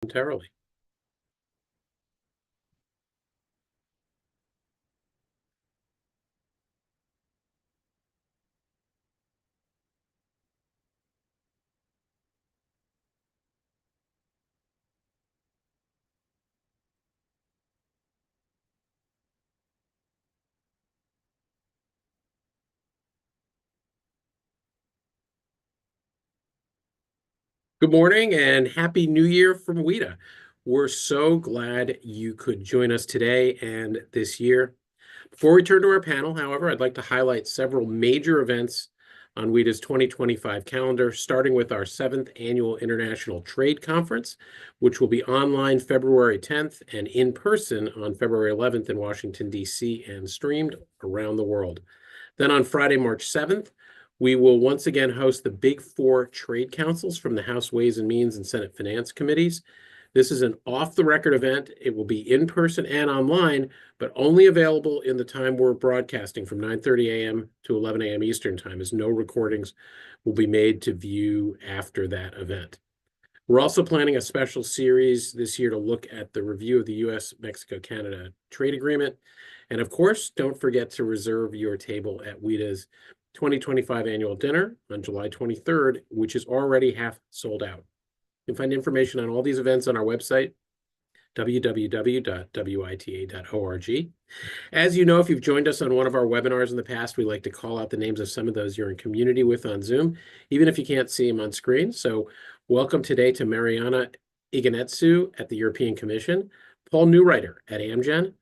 Momentarily. Good morning and Happy New Year from WITA. We're so glad you could join us today and this year. Before we turn to our panel, however, I'd like to highlight several major events on WITA's 2025 calendar, starting with our 7th Annual International Trade Conference, which will be online February 10th and in person on February 11th in Washington, D.C., and streamed around the world. Then on Friday, March 7th, we will once again host the Big Four Trade Councils from the House Ways and Means and Senate Finance Committees. This is an off-the-record event. It will be in person and online, but only available in the time we're broadcasting from 9:30 a.m. to 11 a.m. Eastern Time, as no recordings will be made to view after that event. We're also planning a special series this year to look at the review of the U.S.-Mexico-Canada trade agreement. And of course, don't forget to reserve your table at WITA's 2025 annual dinner on July 23rd, which is already half sold out. You can find information on all these events on our website, www.wita.org. As you know, if you've joined us on one of our webinars in the past, we like to call out the names of some of those you're in community with on Zoom, even if you can't see them on screen. So welcome today to Mariana Iganetsu at the European Commission, Paul Newrider at Amgen,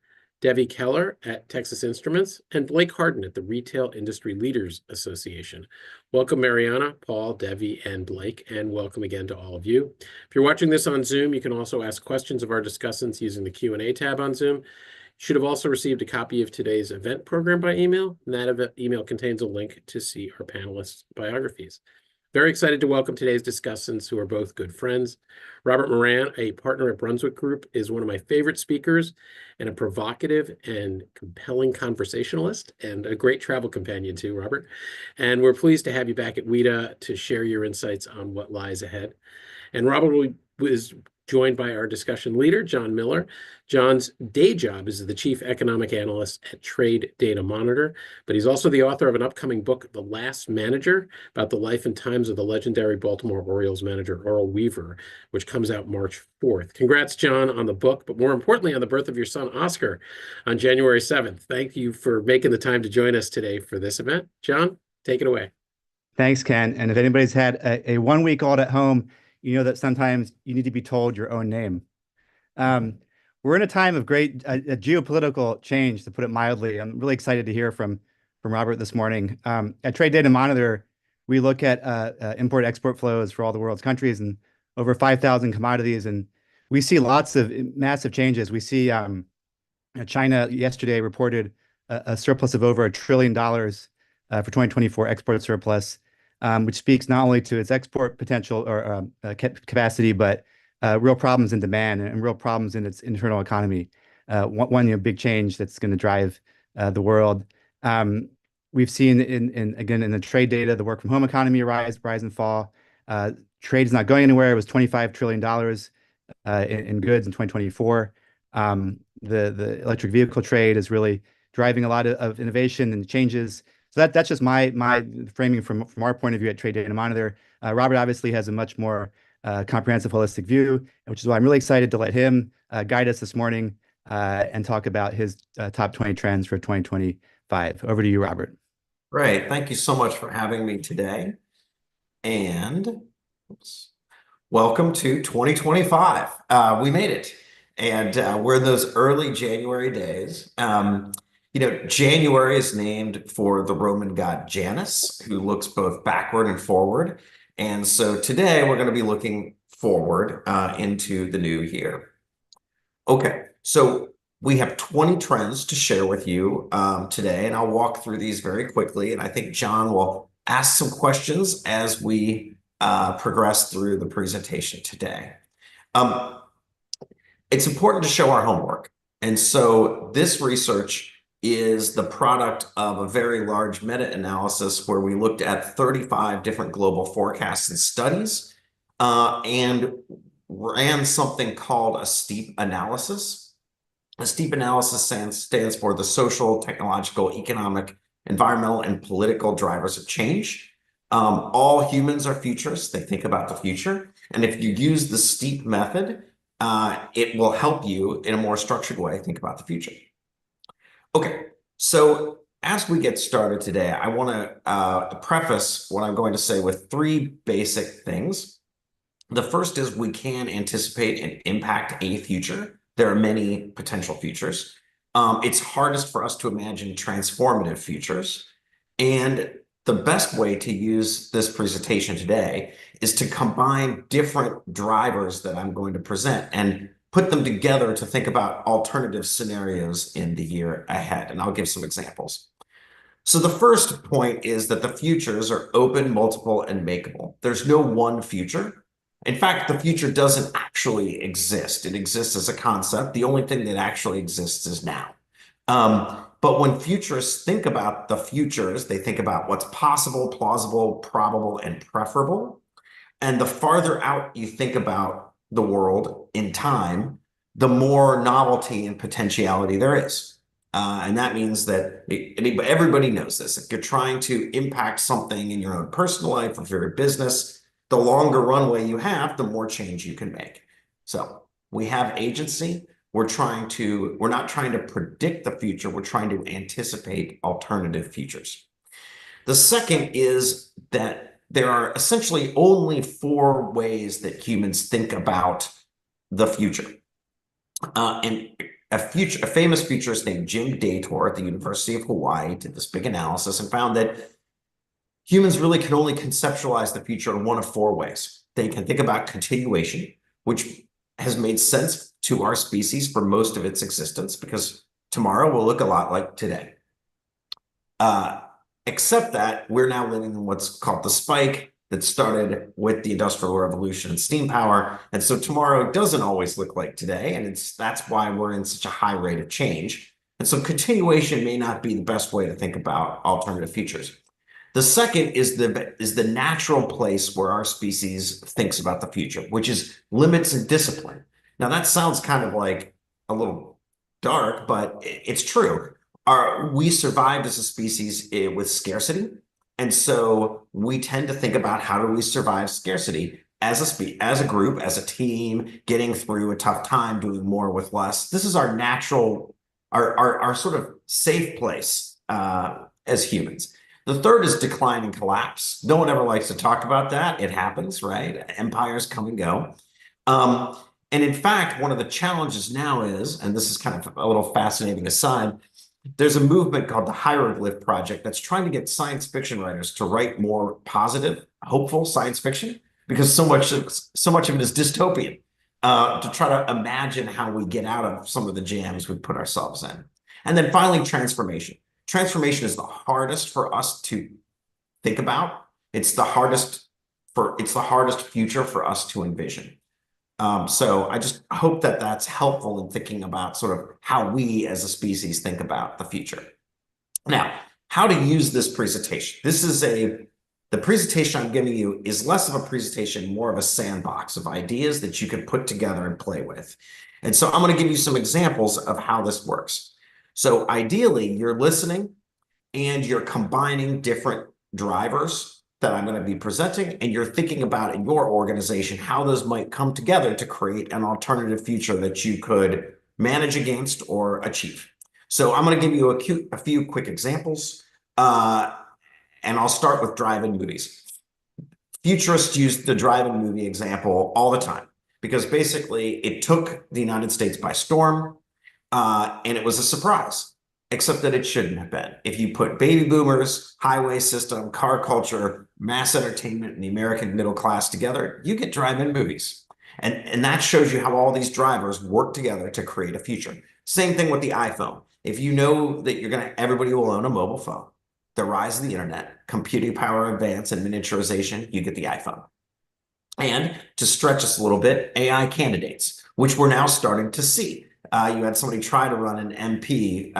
Devi Keller at Texas Instruments, and Blake Harden at the Retail Industry Leaders Association. Welcome, Mariana, Paul, Devi, and Blake, and welcome again to all of you. If you're watching this on Zoom, you can also ask questions of our discussants using the Q&A tab on Zoom. You should have also received a copy of today's event program by email, and that email contains a link to see our panelists' biographies. Very excited to welcome today's discussants, who are both good friends. Robert Moran, a partner at Brunswick Group, is one of my favorite speakers and a provocative and compelling conversationalist and a great travel companion too, Robert. And we're pleased to have you back at WITA to share your insights on what lies ahead. And Robert is joined by our discussion leader, John Miller. John's day job is the chief economic analyst at Trade Data Monitor, but he's also the author of an upcoming book, The Last Manager, about the life and times of the legendary Baltimore Orioles manager, Earl Weaver, which comes out March 4th. Congrats, John, on the book, but more importantly, on the birth of your son, Oscar, on January 7th. Thank you for making the time to join us today for this event. John, take it away. Thanks, Ken. And if anybody's had a 1 week old at home, you know that sometimes you need to be told your own name. We're in a time of great geopolitical change, to put it mildly. I'm really excited to hear from Robert this morning. At Trade Data Monitor, we look at import-export flows for all the world's countries and over 5,000 commodities, and we see lots of massive changes. We see China yesterday reported a surplus of over $1 trillion for 2024 export surplus, which speaks not only to its export potential or capacity, but real problems in demand and real problems in its internal economy. One big change that's going to drive the world. We've seen again in the trade data, the work from home economy rise and fall. Trade is not going anywhere. It was $25 trillion in goods in 2024. The electric vehicle trade is really driving a lot of innovation and changes. So that's just my framing from our point of view at Trade Data Monitor. Robert obviously has a much more comprehensive, holistic view, which is why I'm really excited to let him guide us this morning and talk about his top 20 trends for 2025. Over to you, Robert. Great. Thank you so much for having me today. And welcome to 2025. We made it. And we're in those early January days. January is named for the Roman god Janus, who looks both backward and forward. And so today we're going to be looking forward into the new year. Okay, so we have 20 trends to share with you today, and I'll walk through these very quickly. And I think John will ask some questions as we progress through the presentation today. It's important to show our homework. And so this research is the product of a very large meta-analysis where we looked at 35 different global forecasts and studies. And ran something called a STEEP analysis. A STEEP analysis stands for the social, technological, economic, environmental, and political drivers of change. All humans are futurists. They think about the future. And if you use the STEEP method, it will help you in a more structured way think about the future. Okay, so as we get started today, I want to preface what I'm going to say with three basic things. The first is we can anticipate and impact a future. There are many potential futures. It's hardest for us to imagine transformative futures. And the best way to use this presentation today is to combine different drivers that I'm going to present and put them together to think about alternative scenarios in the year ahead. And I'll give some examples. So the first point is that the futures are open, multiple, and makeable. There's no one future. In fact, the future doesn't actually exist. It exists as a concept. The only thing that actually exists is now. But when futurists think about the futures, they think about what's possible, plausible, probable, and preferable. And the farther out you think about the world in time, the more novelty and potentiality there is. And that means that everybody knows this. If you're trying to impact something in your own personal life or for your business, the longer runway you have, the more change you can make. So we have agency. We're not trying to predict the future. We're trying to anticipate alternative futures. The second is that there are essentially only four ways that humans think about the future. And a famous futurist named Jim Dator at the University of Hawaii did this big analysis and found that humans really can only conceptualize the future in one of four ways. They can think about continuation, which has made sense to our species for most of its existence because tomorrow will look a lot like today. Except that we're now living in what's called the spike that started with the Industrial Revolution and steam power. And so tomorrow doesn't always look like today. And that's why we're in such a high rate of change. And so continuation may not be the best way to think about alternative futures. The second is the natural place where our species thinks about the future, which is limits and discipline. Now, that sounds kind of like a little dark, but it's true. We survived as a species with scarcity. And so we tend to think about how do we survive scarcity as a group, as a team, getting through a tough time, doing more with less. This is our natural, our sort of safe place as humans. The third is decline and collapse. No one ever likes to talk about that. It happens, right? Empires come and go. And in fact, one of the challenges now is, and this is kind of a little fascinating aside, there's a movement called the Hieroglyph Project that's trying to get science fiction writers to write more positive, hopeful science fiction because so much of it is dystopian, to try to imagine how we get out of some of the jams we put ourselves in. And then finally, transformation. Transformation is the hardest for us to think about. It's the hardest future for us to envision. So I just hope that that's helpful in thinking about sort of how we as a species think about the future. Now, how to use this presentation. The presentation I'm giving you is less of a presentation, more of a sandbox of ideas that you can put together and play with. And so I'm going to give you some examples of how this works. So ideally, you're listening and you're combining different drivers that I'm going to be presenting, and you're thinking about in your organization how those might come together to create an alternative future that you could manage against or achieve. So I'm going to give you a few quick examples, and I'll start with drive-in movies. Futurists use the drive-in movie example all the time because basically it took the United States by storm, and it was a surprise. Except that it shouldn't have been. If you put baby boomers, highway system, car culture, mass entertainment, and the American middle class together, you get drive-in movies. And that shows you how all these drivers work together to create a future. Same thing with the iPhone. If you know that everybody will own a mobile phone, the rise of the internet, computing power advance, and miniaturization, you get the iPhone. And to stretch us a little bit, AI candidates, which we're now starting to see. You had somebody try to run an MP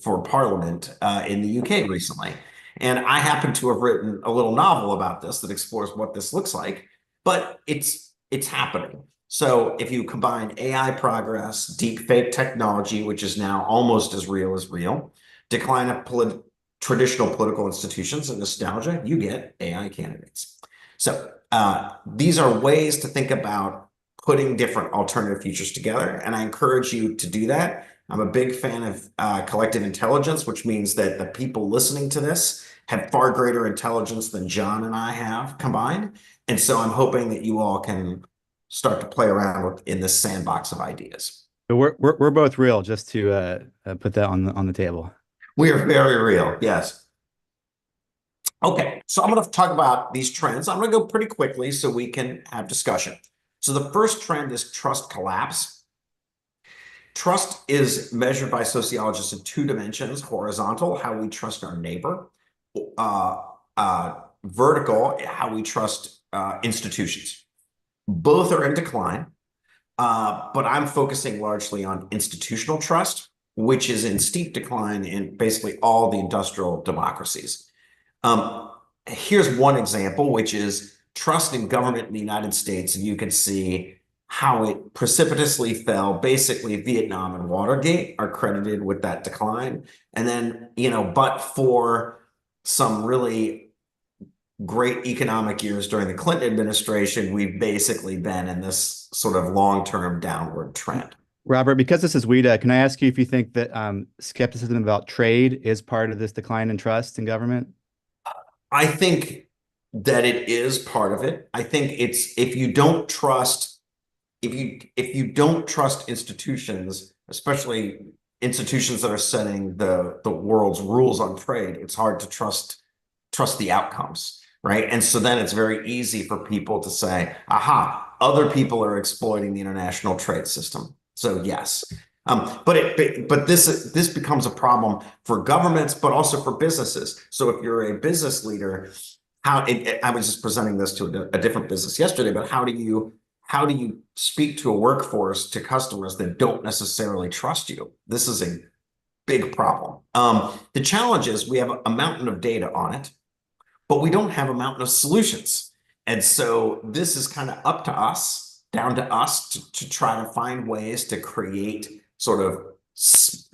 for Parliament in the UK recently. And I happen to have written a little novel about this that explores what this looks like. But it's it's happening. So if you combine AI progress, deep fake technology, which is now almost as real, decline of traditional political institutions and nostalgia, you get AI candidates. So these are ways to think about putting different alternative futures together. And I encourage you to do that. I'm a big fan of collective intelligence, which means that the people listening to this have far greater intelligence than John and I have combined. And so I'm hoping that you all can start to play around in this sandbox of ideas. But we're both real, just to put that on the table. We are very real, yes. Okay, so I'm going to talk about these trends. I'm going to go pretty quickly so we can have discussion. So the first trend is trust collapse. Trust is measured by sociologists in two dimensions: horizontal, how we trust our neighbor; vertical, how we trust institutions. Both are in decline, but I'm focusing largely on institutional trust, which is in steep decline in basically all the industrial democracies. Here's one example, which is trust in government in the United States, and you can see how it precipitously fell. Basically, Vietnam and Watergate are credited with that decline. And then, but for some really great economic years during the Clinton administration, we've basically been in this sort of long-term downward trend. Robert, because this is WITA, can I ask you if you think that skepticism about trade is part of this decline in trust in government? I think that it is part of it. I think it's if you don't trust institutions, especially institutions that are setting the world's rules on trade, it's hard to trust the outcomes, right? And so then it's very easy for people to say, aha, other people are exploiting the international trade system. So yes. But this becomes a problem for governments, but also for businesses. So if you're a business leader, I was just presenting this to a different business yesterday, but how do you speak to a workforce, to customers that don't necessarily trust you? This is a big problem. The challenge is we have a mountain of data on it, but we don't have a mountain of solutions. And so this is kind of up to us, down to us to try to find ways to create sort of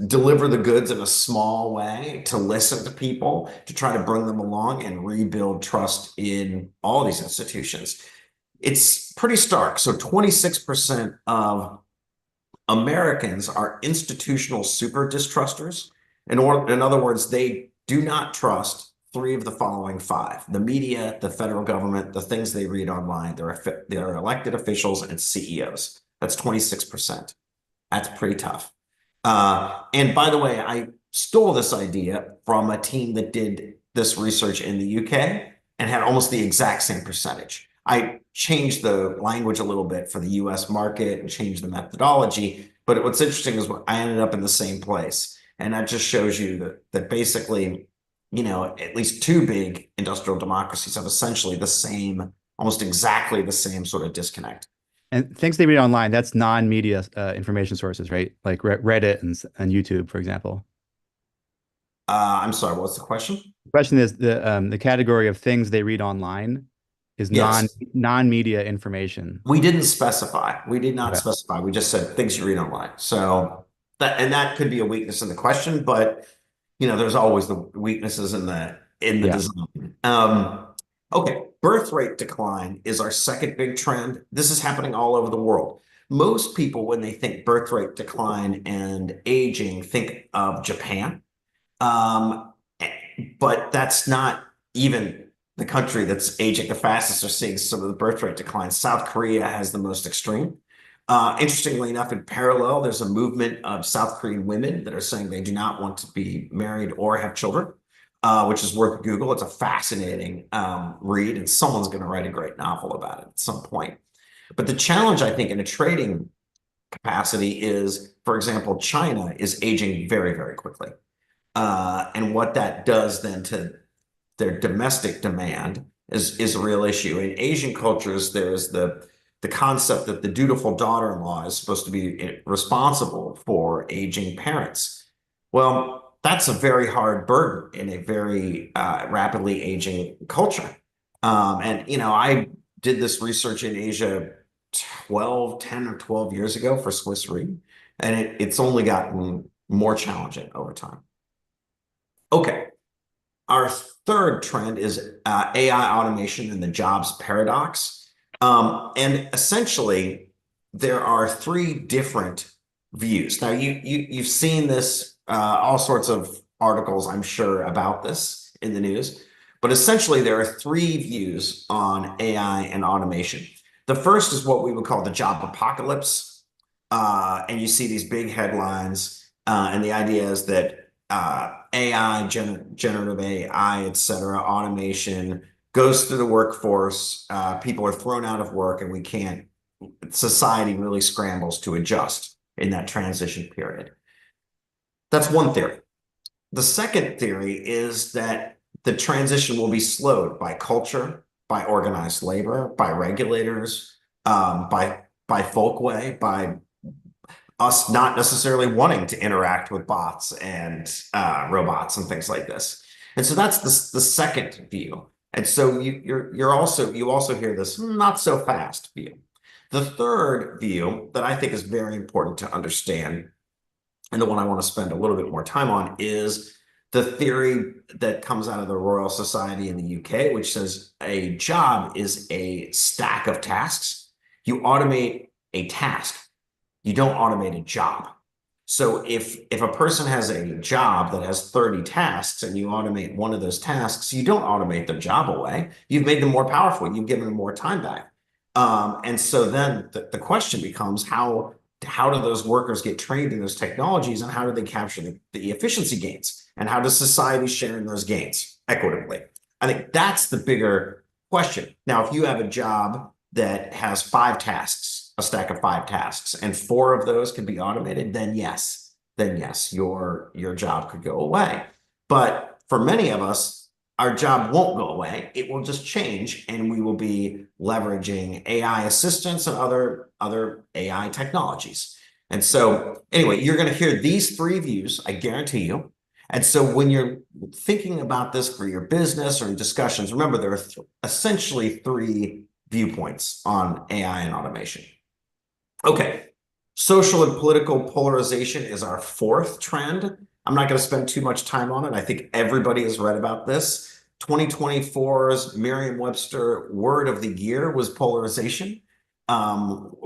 deliver the goods in a small way, to listen to people, to try to bring them along and rebuild trust in all these institutions. It's pretty stark. So 26% of Americans are institutional super distrusters. In other words, they do not trust three of the following five: the media, the federal government, the things they read online, their elected officials, and CEOs. That's 26%. That's pretty tough. And by the way, I stole this idea from a team that did this research in the UK and had almost the exact same percentage. I changed the language a little bit for the US market and changed the methodology. But what's interesting is I ended up in the same place. And that just shows you that basically, at least two big industrial democracies have essentially the same, almost exactly the same sort of disconnect. And things they read online, that's non-media information sources, right? Like Reddit and YouTube, for example. I'm sorry, what's the question? The question is the category of things they read online is non-media information. We didn't specify. We did not specify. We just said things you read online. So that could be a weakness in the question, but there's always the weaknesses in the design. Okay, birth rate decline is our second big trend. This is happening all over the world. Most people, when they think birth rate decline and aging, think of Japan. But that's not even the country that's aging the fastest or seeing some of the birth rate decline. South Korea has the most extreme. Interestingly enough, in parallel, there's a movement of South Korean women that are saying they do not want to be married or have children, which is worth Google. It's a fascinating read, and someone's going to write a great novel about it at some point. But the challenge, I think, in a trading capacity is, for example, China is aging very, very quickly. And what that does then to their domestic demand is a real issue. In Asian cultures, there's the concept that the dutiful daughter-in-law is supposed to be responsible for aging parents. Well, that's a very hard burden in a very rapidly aging culture. And I did this research in Asia 10 or 12 years ago for Swiss Re, and it's only gotten more challenging over time. Okay, our third trend is AI automation and the jobs paradox. And essentially, there are three different views. Now, you've seen this, all sorts of articles, I'm sure, about this in the news. But essentially, there are three views on AI and automation. The first is what we would call the job apocalypse. And you see these big headlines. And the idea is that AI, generative AI, et cetera, automation goes through the workforce. People are thrown out of work, and society really scrambles to adjust in that transition period. That's one theory. The second theory is that the transition will be slowed by culture, by organized labor, by regulators, by folkway, by us not necessarily wanting to interact with bots and robots and things like this. And so that's the second view. And so you also hear this not so fast view. The third view that I think is very important to understand, and the one I want to spend a little bit more time on, is the theory that comes out of the Royal Society in the UK, which says a job is a stack of tasks. You automate a task. You don't automate a job. So if a person has a job that has 30 tasks and you automate one of those tasks, you don't automate their job away. You've made them more powerful. You've given them more time back. And so then the question becomes, how do those workers get trained in those technologies, and how do they capture the efficiency gains? And how does society share in those gains equitably? I think that's the bigger question. Now, if you have a job that has 5 tasks, a stack of 5 tasks, and 4 of those can be automated, then yes, your job could go away. But for many of us, our job won't go away. It will just change, and we will be leveraging AI assistants and other AI technologies. And so anyway, you're going to hear these three views, I guarantee you. And so when you're thinking about this for your business or in discussions, remember there are essentially 3 viewpoints on AI and automation. Okay, social and political polarization is our fourth trend. I'm not going to spend too much time on it. I think everybody has read about this. 2024's Merriam-Webster word of the year was polarization.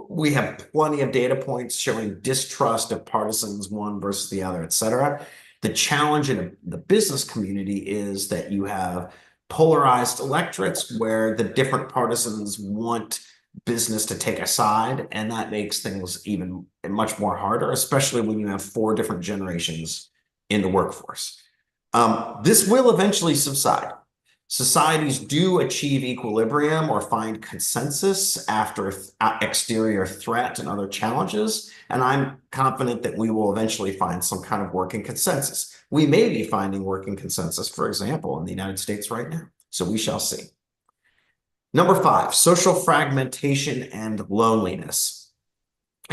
We have plenty of data points showing distrust of partisans, one versus the other, et cetera. The challenge in the business community is that you have polarized electorates where the different partisans want business to take a side, and that makes things even much more harder, especially when you have 4 different generations in the workforce. This will eventually subside. Societies do achieve equilibrium or find consensus after exterior threat and other challenges, and I'm confident that we will eventually find some kind of working consensus. We may be finding working consensus, for example, in the United States right now, so we shall see. Number 5, social fragmentation and loneliness.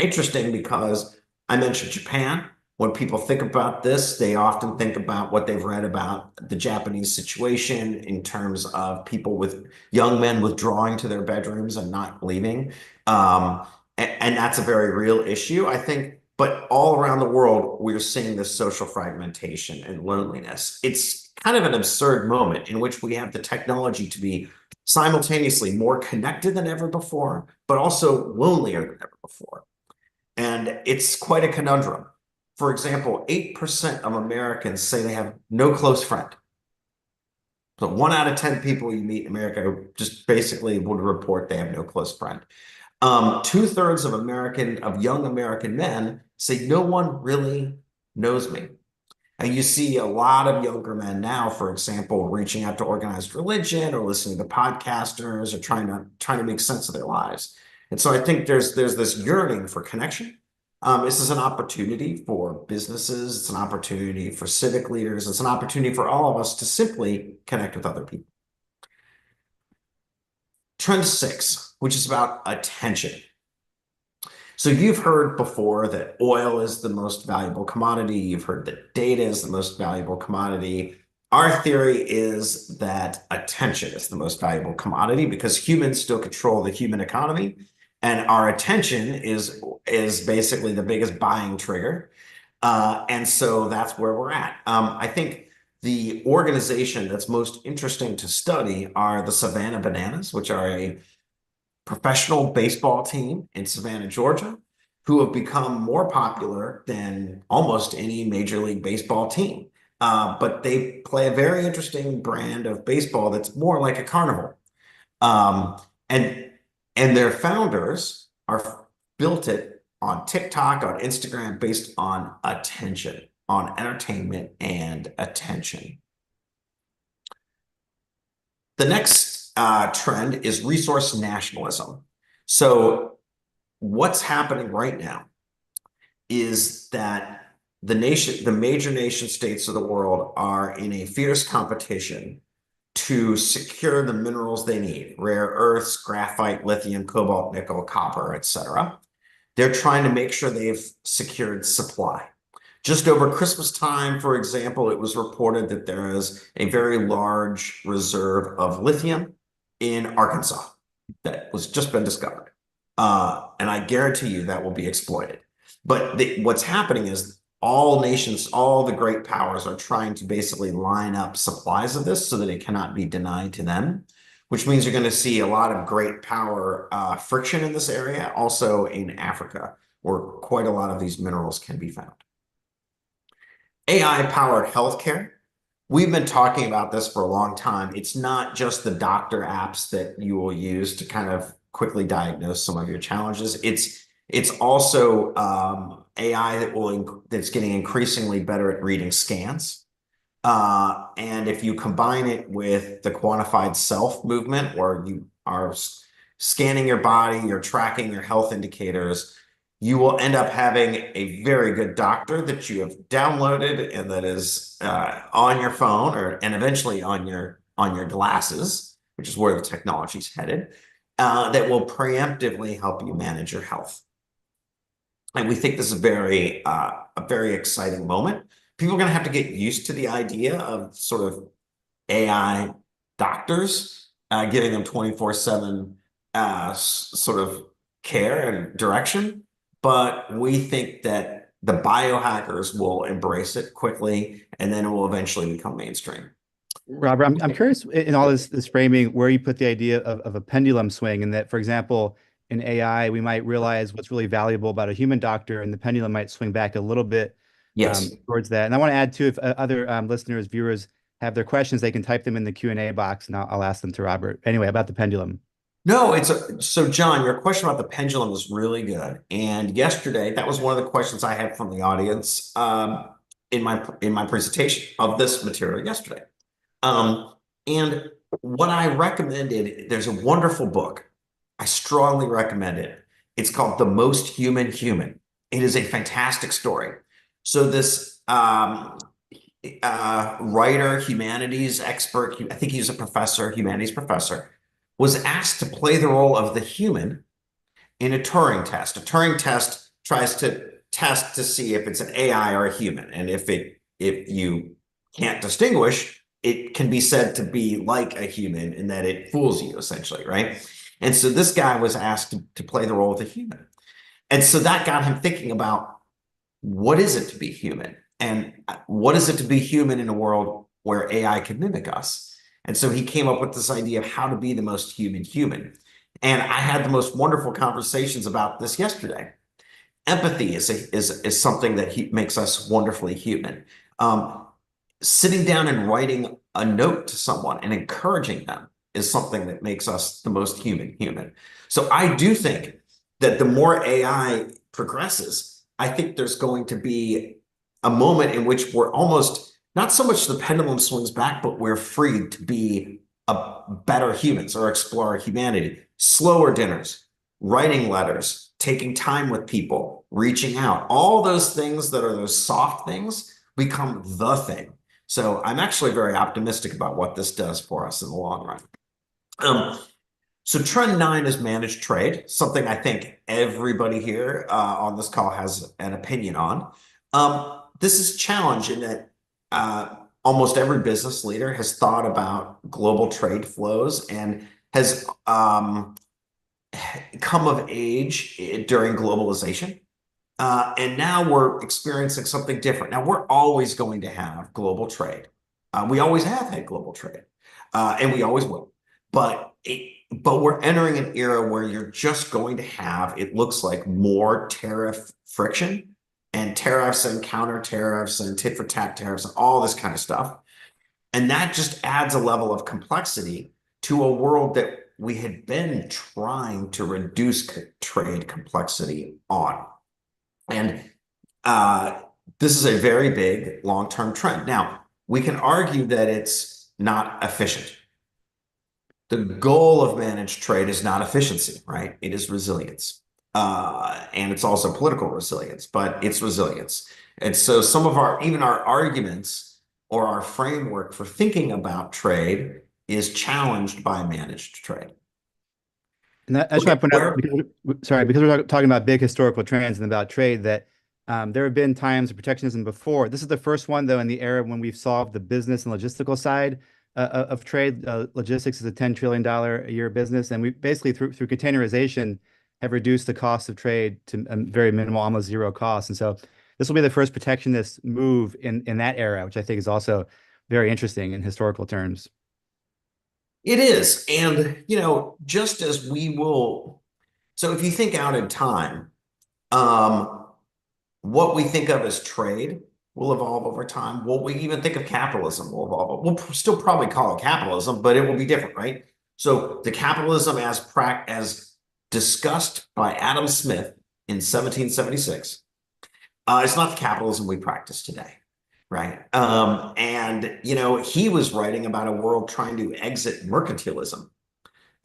Interesting, because I mentioned Japan. When people think about this, they often think about what they've read about the Japanese situation in terms of people with young men withdrawing to their bedrooms and not leaving. And that's a very real issue, I think. But all around the world, we're seeing this social fragmentation and loneliness. It's kind of an absurd moment in which we have the technology to be simultaneously more connected than ever before, but also lonelier than ever before. And it's quite a conundrum. For example, 8% of Americans say they have no close friend. So 1 out of 10 people you meet in America just basically would report they have no close friend. 2/3 of young American men say no one really knows me. And you see a lot of younger men now, for example, reaching out to organized religion or listening to podcasters or trying to make sense of their lives. And so I think there's this yearning for connection. This is an opportunity for businesses. It's an opportunity for civic leaders. It's an opportunity for all of us to simply connect with other people. Trend 6, which is about attention. So you've heard before that oil is the most valuable commodity. You've heard that data is the most valuable commodity. Our theory is that attention is the most valuable commodity because humans still control the human economy. And our attention is basically the biggest buying trigger. And so that's where we're at. I think the organization that's most interesting to study are the Savannah Bananas, which are a professional baseball team in Savannah, Georgia, who have become more popular than almost any Major League Baseball team. But they play a very interesting brand of baseball that's more like a carnival. Um, and their founders are built it on TikTok, on Instagram, based on attention, on entertainment and attention. The next trend is resource nationalism. So what's happening right now is that the major nation states of the world are in a fierce competition to secure the minerals they need: rare earths, graphite, lithium, cobalt, nickel, copper, etc. They're trying to make sure they've secured supply. Just over Christmas time, for example, it was reported that there is a very large reserve of lithium in Arkansas that was just been discovered. And I guarantee you that will be exploited. But what's happening is all nations, all the great powers are trying to basically line up supplies of this so that it cannot be denied to them, which means you're going to see a lot of great power friction in this area, also in Africa, where quite a lot of these minerals can be found. AI-powered healthcare. We've been talking about this for a long time. It's not just the doctor apps that you will use to kind of quickly diagnose some of your challenges. It's also AI that's getting increasingly better at reading scans. And if you combine it with the quantified self movement, where you are scanning your body, you're tracking your health indicators, you will end up having a very good doctor that you have downloaded and that is on your phone and eventually on your glasses, which is where the technology is headed, that will preemptively help you manage your health. And we think this is a very exciting moment. People are going to have to get used to the idea of sort of AI doctors giving them 24/7 sort of care and direction. But we think that the biohackers will embrace it quickly, and then it will eventually become mainstream. Robert, I'm curious in all this framing where you put the idea of a pendulum swing, and that, for example, in AI, we might realize what's really valuable about a human doctor, and the pendulum might swing back a little bit Yes. towards that. And I want to add too, if other listeners, viewers have their questions, they can type them in the Q&A box, and I'll ask them to Robert. Anyway, about the pendulum. No, so John, your question about the pendulum is really good. And yesterday, that was one of the questions I had from the audience in my presentation of this material yesterday. And what I recommended, there's a wonderful book. I strongly recommend it. It's called The Most Human Human. It is a fantastic story. So this writer, humanities expert, I think he's a professor, humanities professor, was asked to play the role of the human in a Turing test. A Turing test tries to test to see if it's an AI or a human. And if you can't distinguish, it can be said to be like a human in that it fools you, essentially, right? And so this guy was asked to play the role of the human. And so that got him thinking about, what is it to be human? And what is it to be human in a world where AI can mimic us? And so he came up with this idea of how to be the most human. And I had the most wonderful conversations about this yesterday. Empathy is something that makes us wonderfully human. Sitting down and writing a note to someone and encouraging them is something that makes us the most human. So I do think that the more AI progresses, I think there's going to be a moment in which we're almost not so much the pendulum swings back, but we're free to be better humans or explore humanity. Slower dinners, writing letters, taking time with people, reaching out. All those things that are those soft things become the thing. So I'm actually very optimistic about what this does for us in the long run. So trend 9 is managed trade, something I think everybody here on this call has an opinion on. This is a challenge in that almost every business leader has thought about global trade flows and has come of age during globalization. And now we're experiencing something different. Now, we're always going to have global trade. We always have had global trade, and we always will. But we're entering an era where you're just going to have, it looks like, more tariff friction and tariffs and counter tariffs and tit for tat tariffs and all this kind of stuff. And that just adds a level of complexity to a world that we had been trying to reduce trade complexity on. And this is a very big long-term trend. Now, we can argue that it's not efficient. The goal of managed trade is not efficiency, right? It is resilience. And it's also political resilience, but it's resilience. And so some of even our arguments or our framework for thinking about trade is challenged by managed trade. And I just want to point out, because we're talking about big historical trends and about trade, that there have been times of protectionism before. This is the first one, though, in the era when we've solved the business and logistical side of trade. Logistics is a $10 trillion a year business, and we basically, through containerization, have reduced the cost of trade to a very minimal, almost zero cost. And so this will be the first protectionist move in that era, which I think is also very interesting in historical terms. It is. And, just as we will, so if you think out in time, what we think of as trade will evolve over time. What we even think of capitalism will evolve. We'll still probably call it capitalism, but it will be different, right? So the capitalism as discussed by Adam Smith in 1776, it's not the capitalism we practice today. Right. And, he was writing about a world trying to exit mercantilism.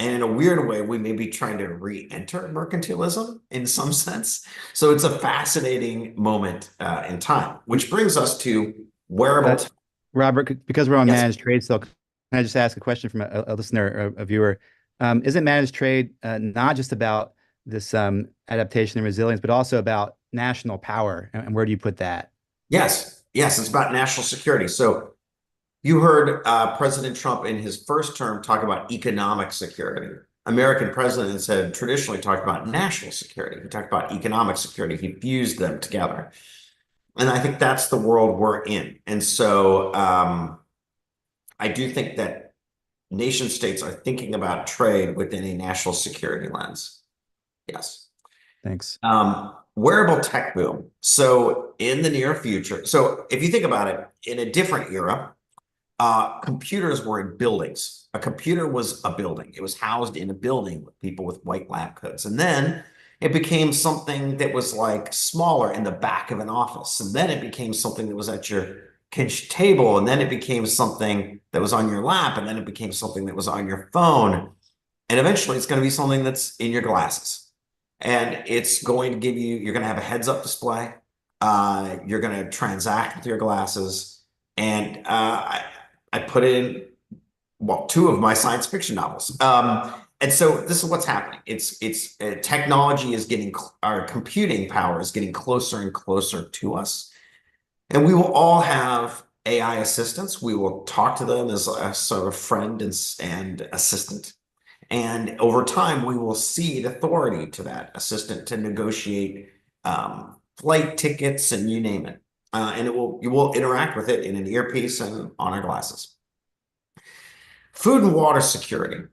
And in a weird way, we may be trying to re-enter mercantilism in some sense. So it's a fascinating moment in time, which brings us to wearable. Robert, because we're on Yes. managed trade, so can I just ask a question from a listener, a viewer? Isn't managed trade not just about this adaptation and resilience, but also about national power? And where do you put that? Yes. Yes, it's about national security. So you heard President Trump in his first term talk about economic security. American presidents have traditionally talked about national security. He talked about economic security. He fused them together. And I think that's the world we're in. And so I do think that nation states are thinking about trade within a national security lens. Yes. Thanks. Wearable tech boom. So in the near future, so if you think about it, in a different era, computers were in buildings. A computer was a building. It was housed in a building with people with white lab coats. And then it became something that was like smaller in the back of an office. And then it became something that was at your kitchen table. And then it became something that was on your lap. And then it became something that was on your phone. And eventually it's going to be something that's in your glasses. And it's going to give you, you're going to have a heads-up display. You're going to transact with your glasses. And I put it in, well, 2 of my science fiction novels. And so this is what's happening. It's technology is getting, our computing power is getting closer and closer to us. And we will all have AI assistants. We will talk to them as a sort of friend and assistant. And over time, we will cede authority to that assistant to negotiate flight tickets and you name it. And you will interact with it in an earpiece and on our glasses. Food and water security.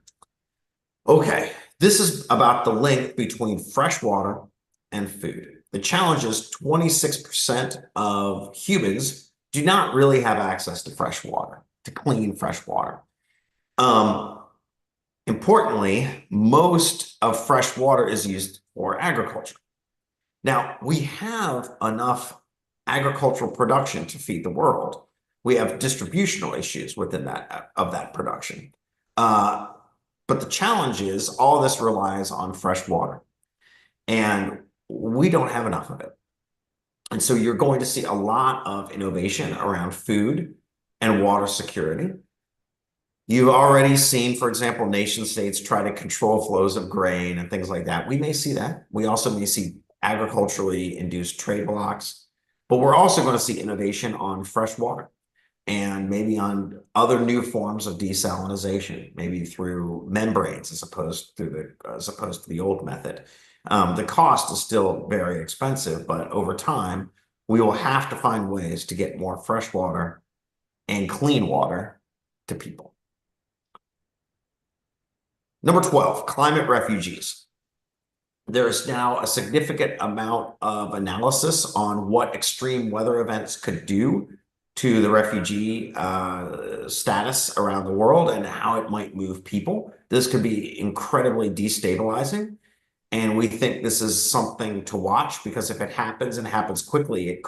Okay, this is about the link between fresh water and food. The challenge is 26% of humans do not really have access to fresh water, to clean fresh water. Importantly, most of fresh water is used for agriculture. Now, we have enough agricultural production to feed the world. We have distributional issues within that production. But the challenge is all this relies on fresh water, and we don't have enough of it. And so you're going to see a lot of innovation around food and water security. You've already seen, for example, nation states try to control flows of grain and things like that. We may see that. We also may see agriculturally induced trade blocks, but we're also going to see innovation on fresh water. and maybe on other new forms of desalination, maybe through membranes as opposed to the old method. The cost is still very expensive, but over time, we will have to find ways to get more fresh water and clean water to people. Number 12, climate refugees. There is now a significant amount of analysis on what extreme weather events could do to the refugee status around the world and how it might move people. This could be incredibly destabilizing. And we think this is something to watch, because if it happens and happens quickly, it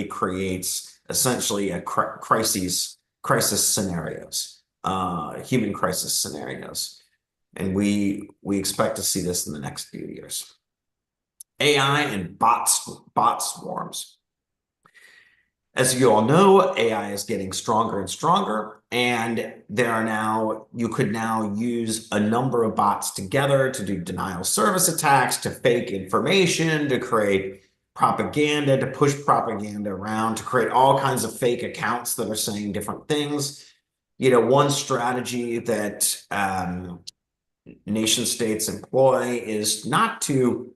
creates essentially a crisis scenarios, human crisis scenarios. And we expect to see this in the next few years. AI and bot swarms. As you all know, AI is getting stronger and stronger, and you could now use a number of bots together to do denial of service attacks, to fake information, to create propaganda, to push propaganda around, to create all kinds of fake accounts that are saying different things. One strategy that nation states employ is not to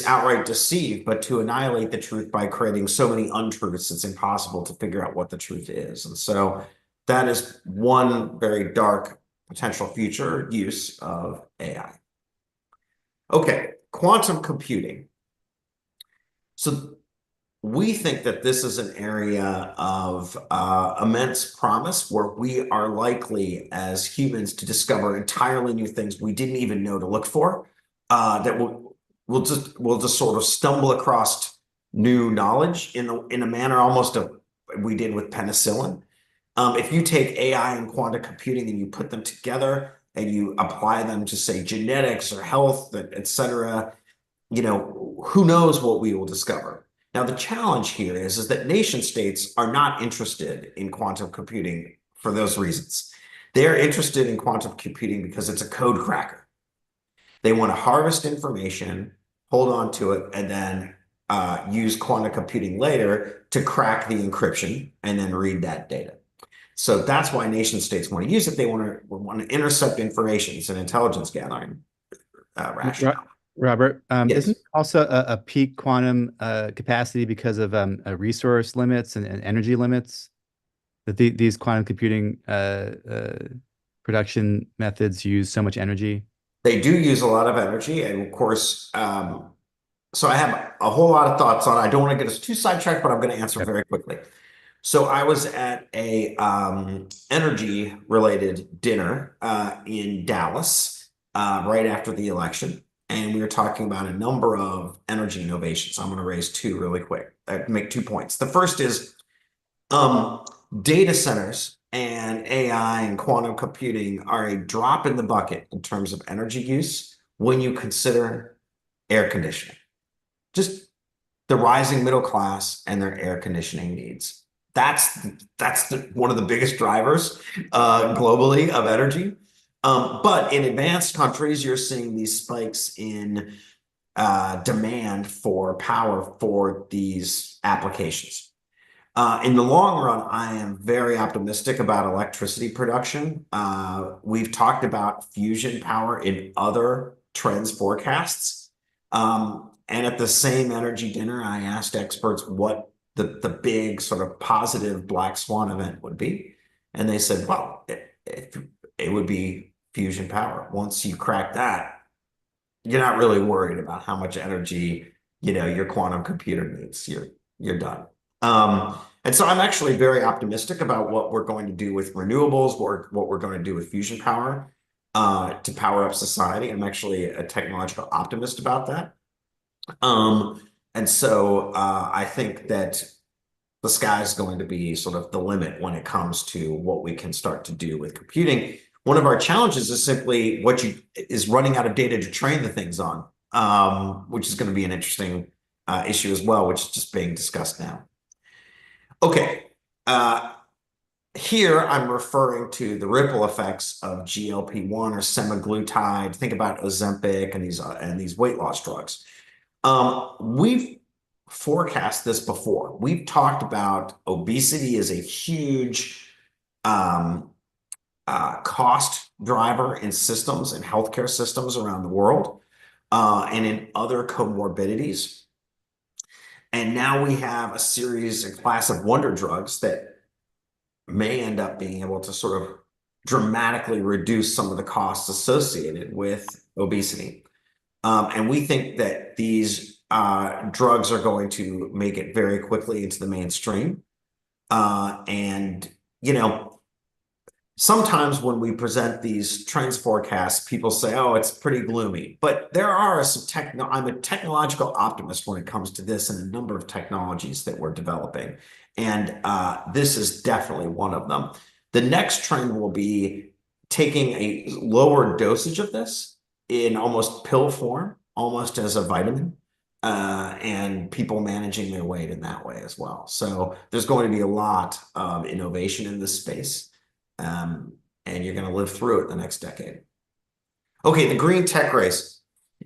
outright deceive, but to annihilate the truth by creating so many untruths it's impossible to figure out what the truth is. And so that is one very dark potential future use of AI. Okay, quantum computing. So we think that this is an area of immense promise, where we are likely as humans to discover entirely new things we didn't even know to look for, that we'll just sort of stumble across new knowledge in a manner almost we did with penicillin. If you take AI and quantum computing and you put them together and you apply them to, say, genetics or health, et cetera, who knows what we will discover. Now, the challenge here is that nation states are not interested in quantum computing for those reasons. They're interested in quantum computing because it's a code cracker. They want to harvest information, hold on to it, and then use quantum computing later to crack the encryption and then read that data. So that's why nation states want to use it. They want to intercept information. It's an intelligence gathering rationale. Robert, Yes. isn't also a peak quantum capacity because of resource limits and energy limits, that these quantum computing production methods use so much energy? They do use a lot of energy, and of course, so I have a whole lot of thoughts on it. I don't want to get us too sidetracked, but I'm going to answer very quickly. So I was at a energy-related dinner in Dallas right after the election, and we were talking about a number of energy innovations. I'm going to raise two really quick, make 2 points. The first is data centers and AI and quantum computing are a drop in the bucket in terms of energy use when you consider air conditioning. Just the rising middle class and their air conditioning needs. That's one of the biggest drivers globally of energy. But in advanced countries, you're seeing these spikes in demand for power for these applications. In the long run, I am very optimistic about electricity production. We've talked about fusion power in other trends forecasts. And at the same energy dinner, I asked experts what the big sort of positive black swan event would be. And they said, well, it would be fusion power. Once you crack that, you're not really worried about how much energy, your quantum computer needs. You're done. And so I'm actually very optimistic about what we're going to do with renewables, what we're going to do with fusion power to power up society. I'm actually a technological optimist about that. And so I think that the sky is going to be sort of the limit when it comes to what we can start to do with computing. One of our challenges is simply is running out of data to train the things on, which is going to be an interesting issue as well, which is just being discussed now. Okay, here I'm referring to the ripple effects of GLP-1 or semaglutide. Think about Ozempic and these weight loss drugs. We've forecast this before. We've talked about obesity as a huge cost driver in systems and healthcare systems around the world, and in other comorbidities. And now we have a series, a class of wonder drugs that may end up being able to sort of dramatically reduce some of the costs associated with obesity. And we think that these drugs are going to make it very quickly into the mainstream. And, you know, sometimes when we present these trends forecasts, people say, oh, it's pretty gloomy. But there are some I'm a technological optimist when it comes to this and a number of technologies that we're developing. And this is definitely one of them. The next trend will be taking a lower dosage of this in almost pill form, almost as a vitamin, and people managing their weight in that way as well. So there's going to be a lot of innovation in this space. And you're going to live through it the next decade. Okay, the green tech race.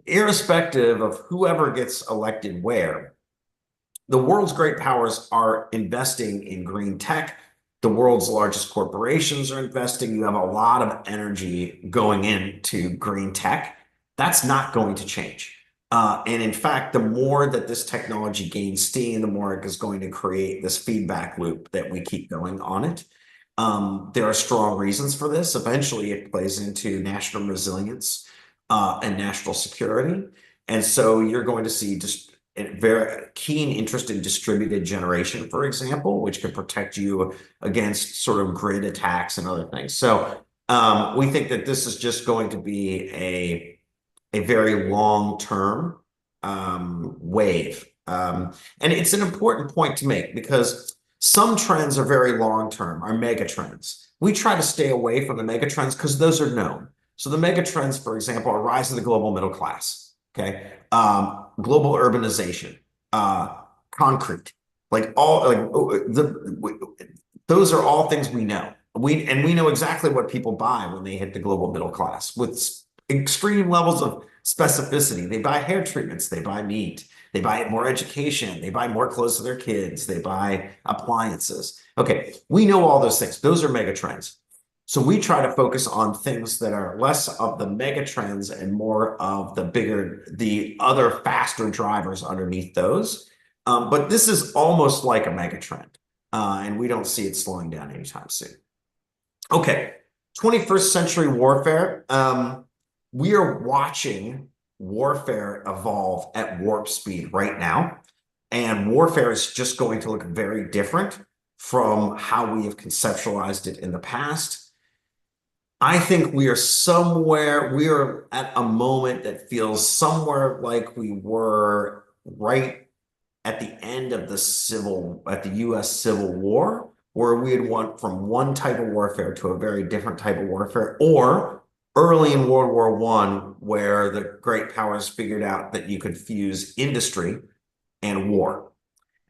Irrespective of whoever gets elected where, the world's great powers are investing in green tech. The world's largest corporations are investing. You have a lot of energy going into green tech. That's not going to change. And in fact, the more that this technology gains steam, the more it is going to create this feedback loop that we keep going on it. There are strong reasons for this. Eventually, it plays into national resilience and national security. And so you're going to see just a very keen interest in distributed generation, for example, which can protect you against sort of grid attacks and other things. So we think that this is just going to be a very long-term wave. And it's an important point to make because some trends are very long-term, are mega trends. We try to stay away from the mega trends because those are known. So the mega trends, for example, are rise of the global middle class, okay? Global urbanization, concrete, like all, those are all things we know. We know exactly what people buy when they hit the global middle class with extreme levels of specificity. They buy hair treatments, they buy meat, they buy more education, they buy more clothes for their kids, they buy appliances. Okay, we know all those things. Those are mega trends. So we try to focus on things that are less of the mega trends and more of the other faster drivers underneath those. But this is almost like a mega trend, and we don't see it slowing down anytime soon. Okay, 21st century warfare. We are watching warfare evolve at warp speed right now. And warfare is just going to look very different from how we have conceptualized it in the past. I think we are at a moment that feels somewhere like we were right at the end of the US Civil War, where we had went from one type of warfare to a very different type of warfare, or early in World War I, where the great powers figured out that you could fuse industry and war.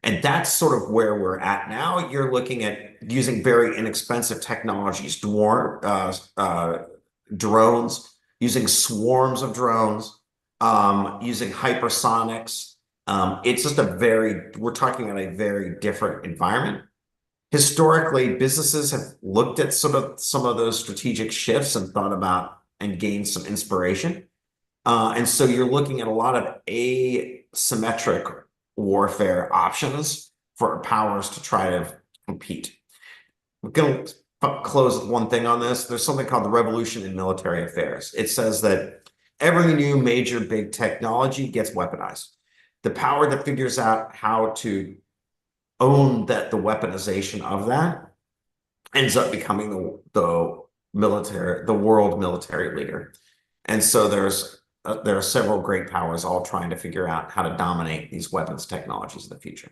And that's sort of where we're at now. You're looking at using very inexpensive technologies, drones, using swarms of drones, using hypersonics. It's just we're talking about a very different environment. Historically, businesses have looked at sort of some of those strategic shifts and thought about and gained some inspiration. And so you're looking at a lot of asymmetric warfare options for powers to try to compete. We're going to close with one thing on this. There's something called the revolution in military affairs. It says that every new major big technology gets weaponized. The power that figures out how to own the weaponization of that ends up becoming the world military leader. And so there are several great powers all trying to figure out how to dominate these weapons technologies in the future.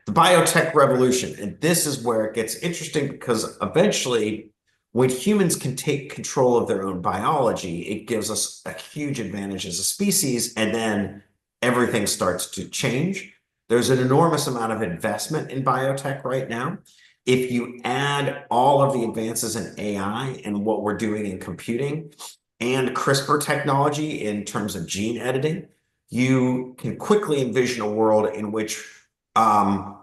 The biotech revolution, and this is where it gets interesting because eventually when humans can take control of their own biology, it gives us a huge advantage as a species, and then everything starts to change. There's an enormous amount of investment in biotech right now. If you add all of the advances in AI and what we're doing in computing and CRISPR technology in terms of gene editing, you can quickly envision a world in which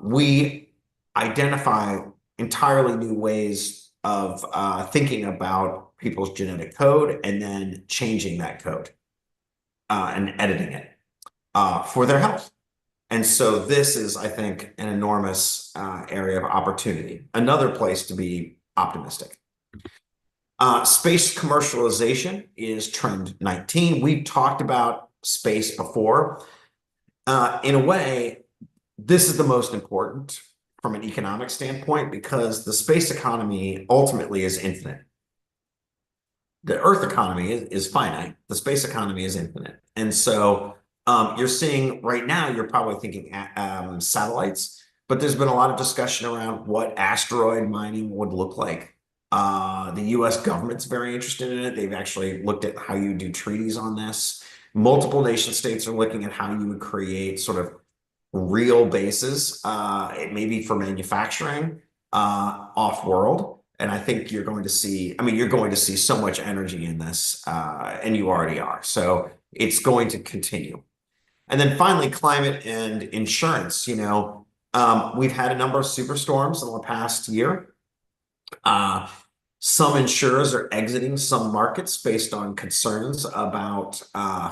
we identify entirely new ways of thinking about people's genetic code and then changing that code and editing it for their health. And so this is, I think, an enormous area of opportunity, another place to be optimistic. Space commercialization is trend 19. We've talked about space before. In a way, this is the most important from an economic standpoint because the space economy ultimately is infinite. The Earth economy is finite. The space economy is infinite. And so you're seeing right now, you're probably thinking satellites, but there's been a lot of discussion around what asteroid mining would look like. The US government's very interested in it. They've actually looked at how you do treaties on this. Multiple nation states are looking at how you would create sort of real bases, maybe for manufacturing off-world. And I think you're going to see, you're going to see so much energy in this, and you already are. So it's going to continue. And then finally, climate and insurance. We've had a number of superstorms in the past year. Some insurers are exiting some markets based on concerns about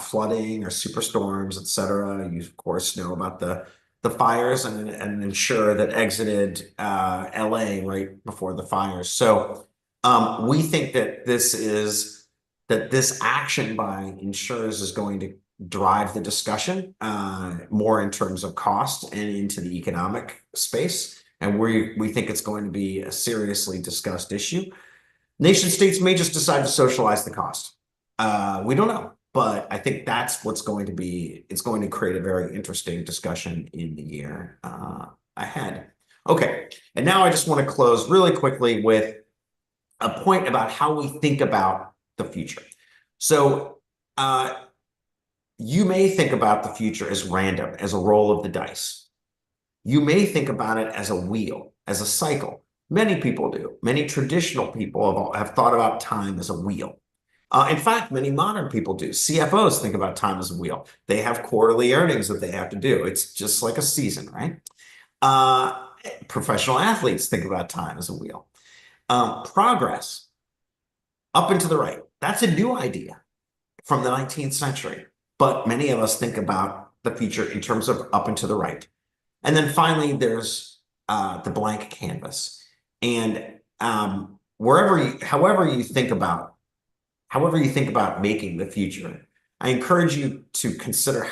flooding or superstorms, et cetera. You, of course, know about the fires and an insurer that exited LA right before the fires. So we think that this action by insurers is going to drive the discussion more in terms of cost and into the economic space. And we think it's going to be a seriously discussed issue. Nation states may just decide to socialize the cost. We don't know, but I think that's what's going to be, it's going to create a very interesting discussion in the year ahead. Okay, and now I just want to close really quickly with a point about how we think about the future. So you may think about the future as random, as a roll of the dice. You may think about it as a wheel, as a cycle. Many people do. Many traditional people have thought about time as a wheel. In fact, many modern people do. CFOs think about time as a wheel. They have quarterly earnings that they have to do. It's just like a season, right? Professional athletes think about time as a wheel. Progress, up and to the right. That's a new idea from the 19th century. But many of us think about the future in terms of up and to the right. And then finally, there's the blank canvas. And however you think about making the future, I encourage you to consider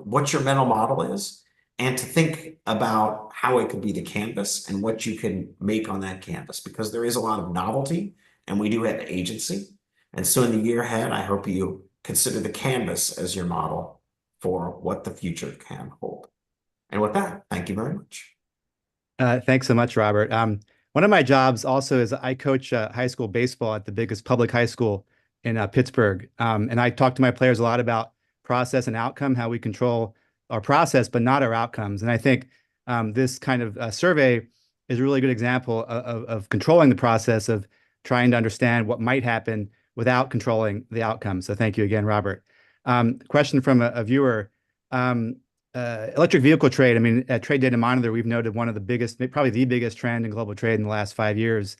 what your mental model is and to think about how it could be the canvas and what you can make on that canvas, because there is a lot of novelty and we do have agency. And so in the year ahead, I hope you consider the canvas as your model for what the future can hold. And with that, thank you very much. Thanks so much, Robert. One of my jobs also is I coach high school baseball at the biggest public high school in Pittsburgh. And I talk to my players a lot about process and outcome, how we control our process, but not our outcomes. And I think this kind of survey is a really good example of controlling the process, of trying to understand what might happen without controlling the outcome. So thank you again, Robert. Question from a viewer. Electric vehicle trade. At Trade Data Monitor, we've noted one of the biggest, probably the biggest trend in global trade in the last 5 years.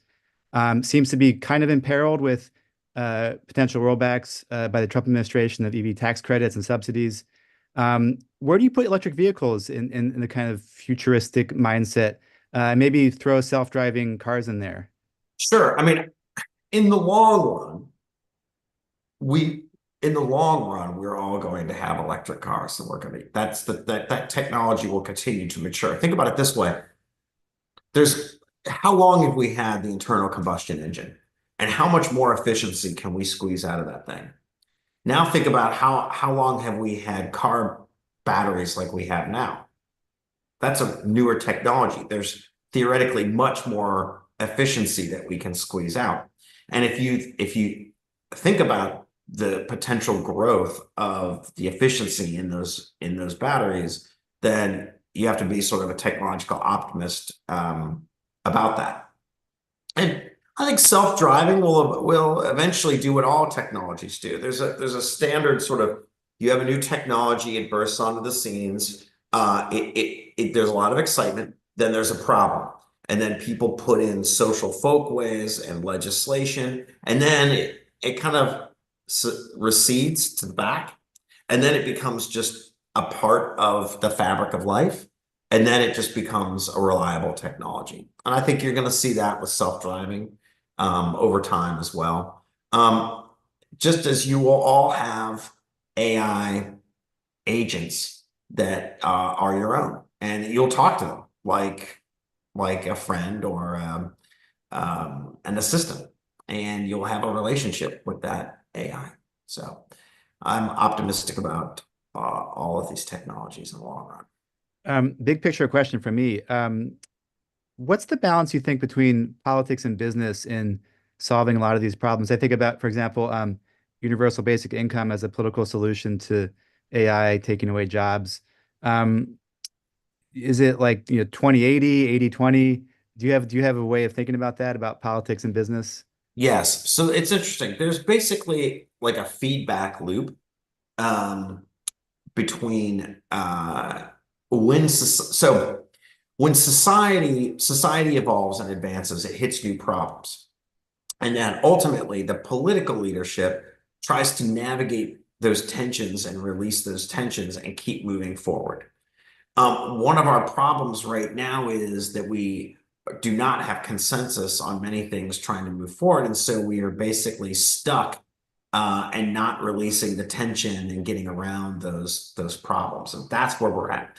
Seems to be kind of imperiled with potential rollbacks by the Trump administration of EV tax credits and subsidies. Where do you put electric vehicles in the kind of futuristic mindset? Maybe throw self-driving cars in there. Sure. In the long run, we're all going to have electric cars, and that technology will continue to mature. Think about it this way. How long have we had the internal combustion engine, and how much more efficiency can we squeeze out of that thing? Now think about how long have we had car batteries like we have now? That's a newer technology. There's theoretically much more efficiency that we can squeeze out. And if you think about the potential growth of the efficiency in those batteries, then you have to be sort of a technological optimist about that. And I think self-driving will eventually do what all technologies do. There's a standard sort of, you have a new technology, it bursts onto the scenes, there's a lot of excitement, then there's a problem. And then people put in social folkways and legislation, and then it kind of recedes to the back, and then it becomes just a part of the fabric of life, and then it just becomes a reliable technology. And I think you're going to see that with self-driving over time as well. Just as you will all have AI agents that are your own, and you'll talk to them like a friend or an assistant, and you'll have a relationship with that AI. So I'm optimistic about all of these technologies in the long run. Big picture question for me. What's the balance you think between politics and business in solving a lot of these problems? I think about, for example, universal basic income as a political solution to AI taking away jobs. Is it like, 20/80, 80/20? Do you have a way of thinking about that, about politics and business? Yes, so it's interesting. There's basically like a feedback loop um, between when society evolves and advances, it hits new problems. And then ultimately the political leadership tries to navigate those tensions and release those tensions and keep moving forward. One of our problems right now is that we do not have consensus on many things trying to move forward. And so we are basically stuck and not releasing the tension and getting around those problems. And that's where we're at.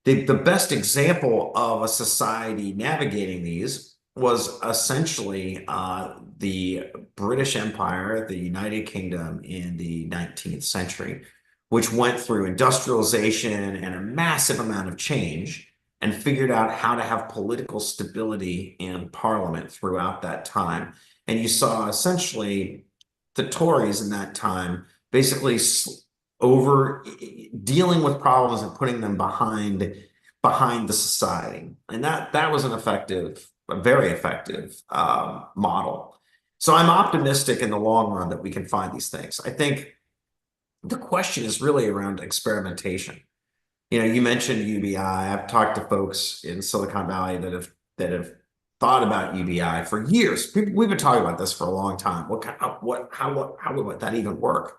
The best example of a society navigating these was essentially the British Empire, the United Kingdom in the 19th century, which went through industrialization and a massive amount of change and figured out how to have political stability in parliament throughout that time. And you saw essentially the Tories in that time basically over dealing with problems and putting them behind the society. And that was a very effective model. So I'm optimistic in the long run that we can find these things. I think the question is really around experimentation. You mentioned UBI. I've talked to folks in Silicon Valley that have thought about UBI for years. We've been talking about this for a long time. How would that even work?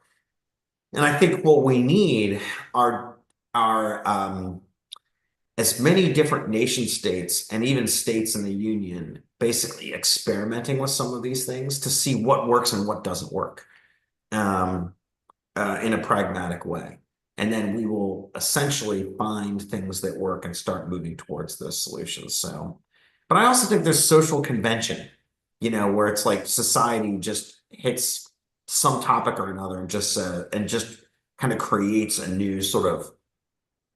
And I think what we need are as many different nation states and even states in the union basically experimenting with some of these things to see what works and what doesn't work in a pragmatic way. And then we will essentially find things that work and start moving towards those solutions. So, but I also think there's social convention, where it's like society just hits some topic or another and just kind of creates a new sort of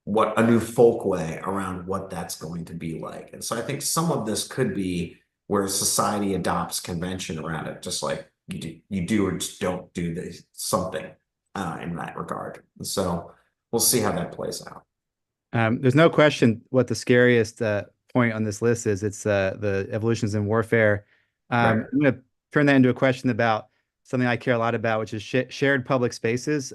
a new folkway around what that's going to be like. And so I think some of this could be where society adopts convention around it, just like you do or just don't do something in that regard. And so we'll see how that plays out. There's no question what the scariest point on this list is. It's the evolutions in warfare. Right. I'm going to turn that into a question about something I care a lot about, which is shared public spaces.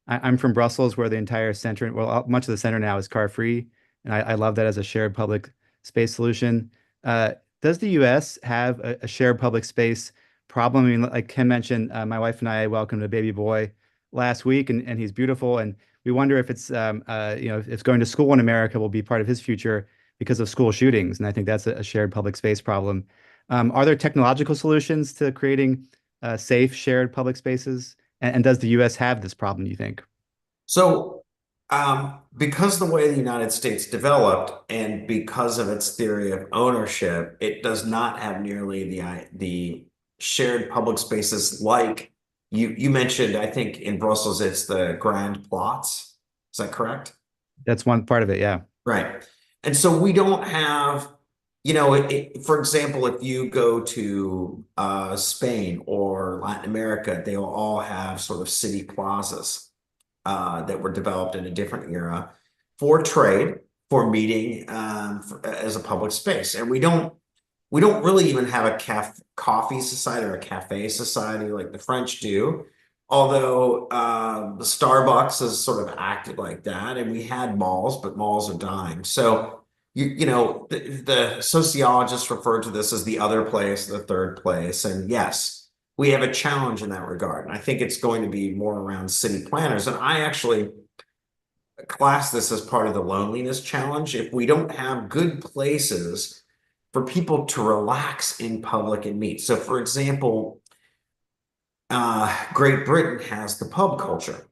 I'm from Brussels, where the entire center, well, much of the center now is car-free, and I love that as a shared public space solution. Does the U.S. have a shared public space problem? I mean, like Ken mentioned, my wife and I welcomed a baby boy last week, and he's beautiful, and we wonder if it's if going to school in America will be part of his future because of school shootings, and I think that's a shared public space problem. Are there technological solutions to creating safe shared public spaces? And does the U.S. have this problem, do you think? So, because the way the United States developed and because of its theory of ownership, it does not have nearly the shared public spaces like you mentioned. I think in Brussels, it's the Grand Plots. Is that correct? That's one part of it, yeah. Right. And so we don't have, for example, if you go to Spain or Latin America, they will all have sort of city plazas that were developed in a different era for trade, for meeting as a public space. And we don't really even have a coffee society or a cafe society like the French do. Although the Starbucks has sort of acted like that, and we had malls, but malls are dying. So the sociologists refer to this as the other place, the third place. And yes, we have a challenge in that regard. And I think it's going to be more around city planners. And I actually class this as part of the loneliness challenge. If we don't have good places for people to relax in public and meet. So, for example, Great Britain has the pub culture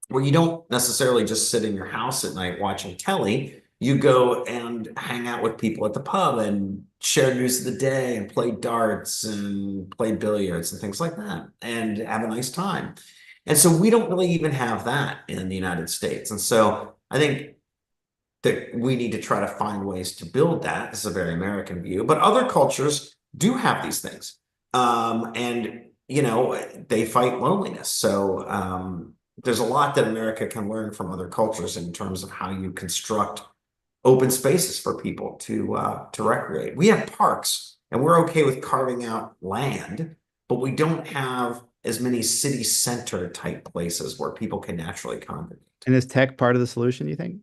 where you don't necessarily just sit in your house at night watching telly. You go and hang out with people at the pub and share news of the day and play darts and play billiards and things like that and have a nice time. And so we don't really even have that in the United States. And so I think that we need to try to find ways to build that. This is a very American view, but other cultures do have these things. And, they fight loneliness. So, there's a lot that America can learn from other cultures in terms of how you construct open spaces for people to recreate. We have parks, and we're okay with carving out land, but we don't have as many city center type places where people can naturally congregate. And is tech part of the solution, you think?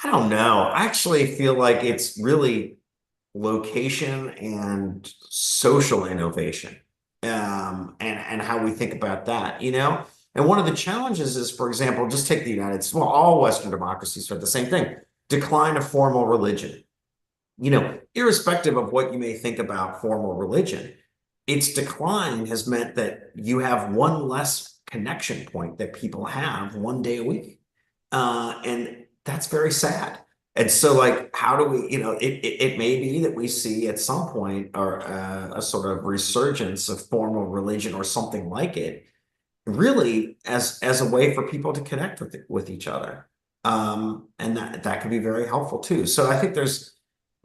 I don't know. I actually feel like it's really location and social innovation, and how we think about that. And one of the challenges is, for example, just take the United States. Well, all Western democracies are the same thing: decline of formal religion. Irrespective of what you may think about formal religion, its decline has meant that you have one less connection point that people have one day a week, and that's very sad. And so, like, how do we, it may be that we see at some point or a sort of resurgence of formal religion or something like it, really as a way for people to connect with each other, and that can be very helpful too. So I think there's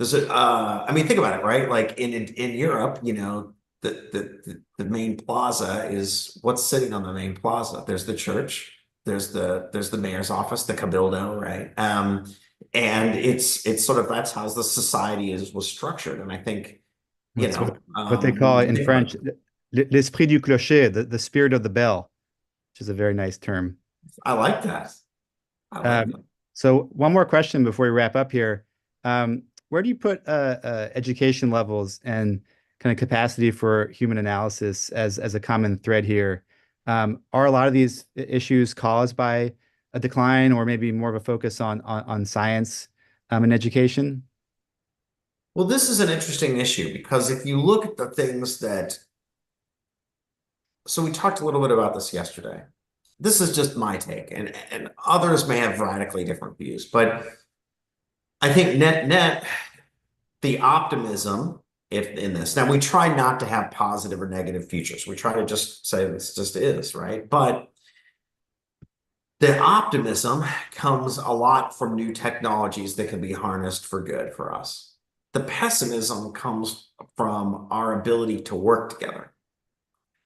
a I mean, think about it, right? Like in Europe, the main plaza is what's sitting on the main plaza. There's the church, there's the mayor's office, the cabildo, right? And it's sort of, that's how the society was structured. And I think That's what they call it in French, l'esprit du clocher, the spirit of the bell, which is a very nice term. I like that. So one more question before we wrap up here. Where do you put education levels and kind of capacity for human analysis as a common thread here? Are a lot of these issues caused by a decline, or maybe more of a focus on science and education? Well, this is an interesting issue because if you look at the things so we talked a little bit about this yesterday. This is just my take, and others may have radically different views, but I think net the optimism in this. Now, we try not to have positive or negative futures. We try to just say this just is, right? But the optimism comes a lot from new technologies that can be harnessed for good for us. The pessimism comes from our ability to work together.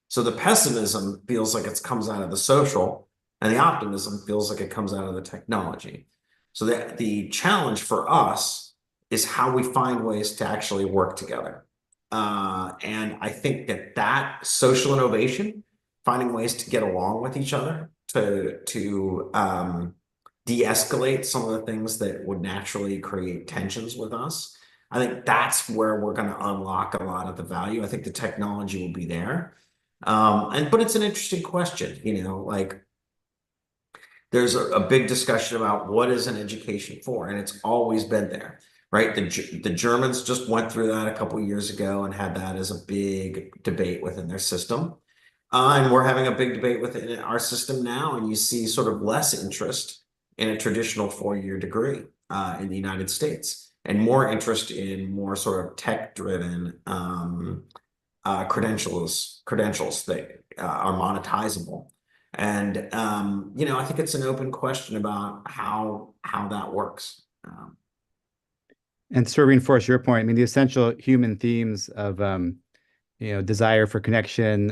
So the pessimism feels like it comes out of the social, and the optimism feels like it comes out of the technology. So the challenge for us is how we find ways to actually work together. And I think that social innovation, finding ways to get along with each other, to de-escalate some of the things that would naturally create tensions with us. I think that's where we're going to unlock a lot of the value. I think the technology will be there. But it's an interesting question, like there's a big discussion about what is an education for, and it's always been there, right? The Germans just went through that a couple of years ago and had that as a big debate within their system. And we're having a big debate within our system now, and you see sort of less interest in a traditional four-year degree in the United States, and more interest in more sort of tech-driven credentials that are monetizable. And I think it's an open question about how that works. And to reinforce your point, I mean, the essential human themes of desire for connection,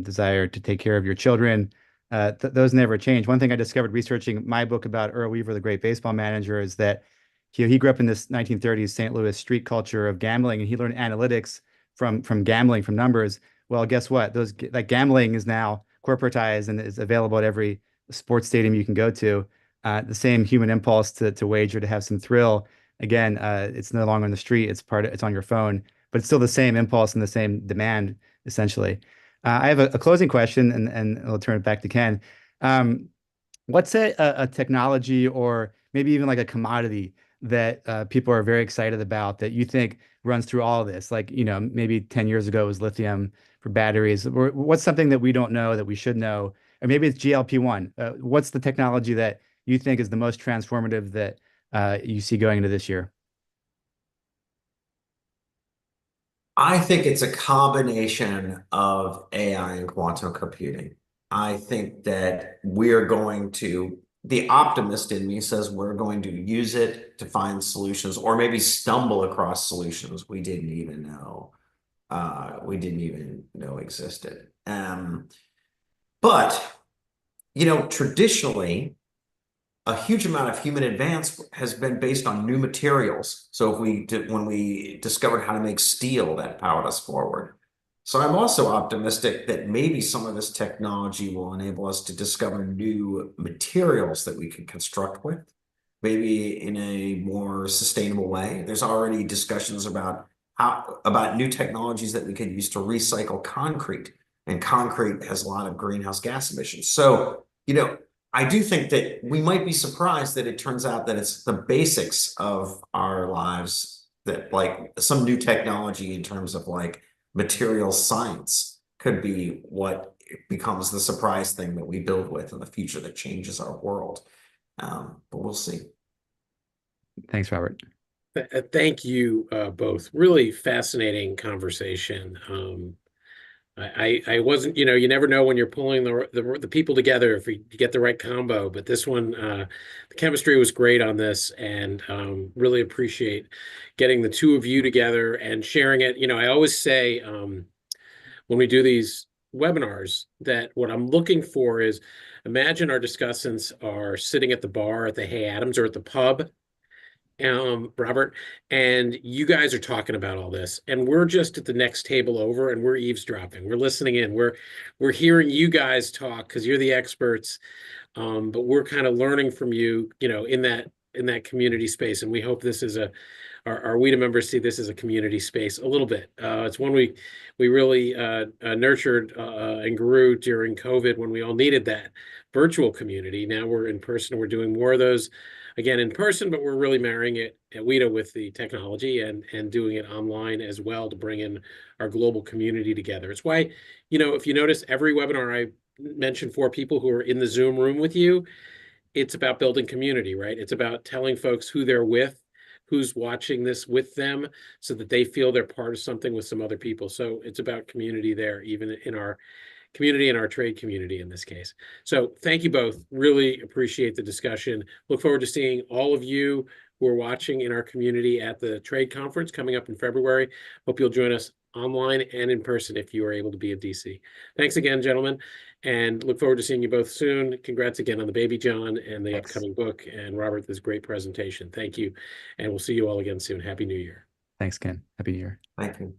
desire to take care of your children, those never change. One thing I discovered researching my book about Earl Weaver, the great baseball manager, is that he grew up in this 1930s St. Louis street culture of gambling, and he learned analytics from gambling, from numbers. Well, guess what? That gambling is now corporatized and is available at every sports stadium you can go to. The same human impulse to wager, to have some thrill, Again, it's no longer on the street. It's on your phone, but it's still the same impulse and the same demand, essentially. I have a closing question, and I'll turn it back to Ken. Um, what's a technology or maybe even like a commodity that people are very excited about that you think runs through all of this? Like, maybe 10 years ago it was lithium for batteries. Or what's something that we don't know that we should know? Or maybe it's GLP-1. What's the technology that you think is the most transformative that you see going into this year? I think it's a combination of AI and quantum computing. I think that the optimist in me says we're going to use it to find solutions or maybe stumble across solutions we didn't even know existed. But, traditionally, a huge amount of human advance has been based on new materials. So when we discovered how to make steel, that powered us forward. So I'm also optimistic that maybe some of this technology will enable us to discover new materials that we can construct with, maybe in a more sustainable way. There's already discussions about new technologies that we can use to recycle concrete, and concrete has a lot of greenhouse gas emissions. So, I do think that we might be surprised that it turns out that it's the basics of our lives that like some new technology in terms of like material science could be what becomes the surprise thing that we build with in the future that changes our world. But we'll see. Thanks, Robert. Thank you both. Really fascinating conversation. I wasn't, you never know when you're pulling the people together if you get the right combo. But this one, the chemistry was great on this, and really appreciate getting the two of you together and sharing it. I always say when we do these webinars that what I'm looking for is imagine our discussants are sitting at the bar at the Hey Adams or at the pub, Robert, and you guys are talking about all this, and we're just at the next table over, and we're eavesdropping. We're listening in. We're hearing you guys talk because you're the experts, but we're kind of learning from you, in that community space. And we hope this is our WITA members see this as a community space a little bit. It's one we really nurtured and grew during COVID when we all needed that virtual community. Now we're in person. We're doing more of those again in person, but we're really marrying it at WITA with the technology and doing it online as well to bring in our global community together. It's why, if you notice every webinar I mention 4 people who are in the Zoom room with you, it's about building community, right? It's about telling folks who they're with, who's watching this with them so that they feel they're part of something with some other people. So it's about community there, even in our community and our trade community in this case. So thank you both. Really appreciate the discussion. Look forward to seeing all of you who are watching in our community at the trade conference coming up in February. Hope you'll join us online and in person if you are able to be in DC. Thanks again, gentlemen, and look forward to seeing you both soon. Congrats again on the baby, John, and the upcoming book. And Robert, this great presentation. Thank you. And we'll see you all again soon. Happy New Year. Thanks, Ken. Happy New Year. Thank you.